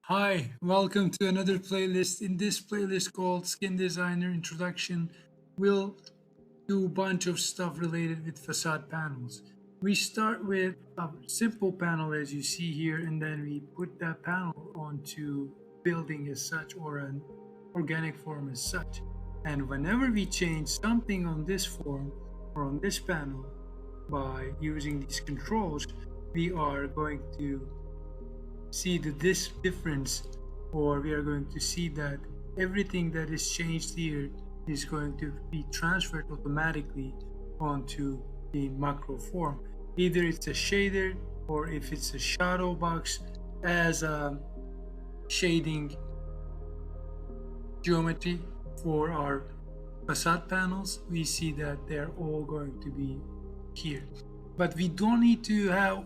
Hi, welcome to another playlist. In this playlist called SkinDesigner Introduction, we'll do a bunch of stuff related with facade panels. We start with a simple panel as you see here, and then we put that panel onto building as such or an organic form as such. And whenever we change something on this form or on this panel by using these controls, we are going to see this difference, or we are going to see that everything that is changed here is going to be transferred automatically onto the macro form. Either it's a shader, or if it's a shadow box as a shading geometry for our facade panels, we see that they're all going to be here. But we don't need to have,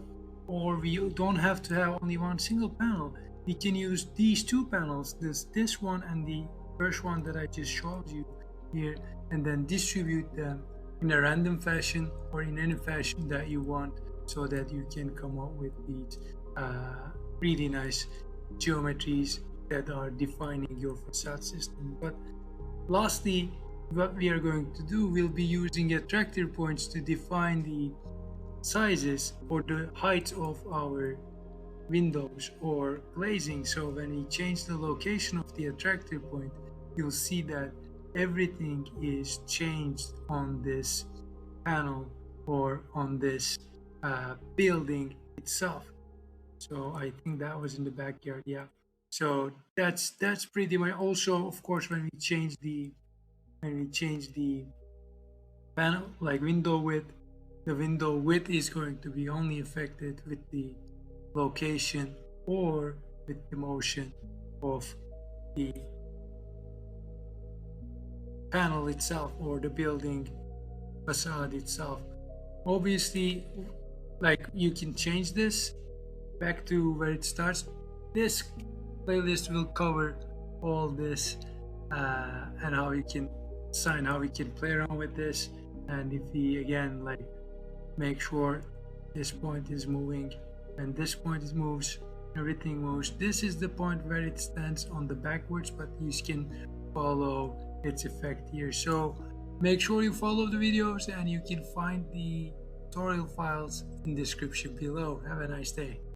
or we don't have to have only one single panel. We can use these two panels, this one and the first one that I just showed you here, and then distribute them in a random fashion or in any fashion that you want, so that you can come up with these really nice geometries that are defining your facade system. But lastly, what we are going to do, we'll be using attractor points to define the sizes or the height of our windows or glazing. So when we change the location of the attractor point, you'll see that everything is changed on this panel or on this building itself. So I think that was in the backyard, yeah. So that's pretty much. Also, of course, when we change the panel, like window width, the window width is going to be only affected with the location or with the motion of the panel itself or the building facade itself. Obviously, like, you can change this back to where it starts. This playlist will cover all this, and how you can how we can play around with this. And if we again, like, make sure this point is moving and this point is moves, everything moves. This is the point where it stands on the backwards, but you can follow its effect here. So make sure you follow the videos, and you can find the tutorial files in the description below. Have a nice day.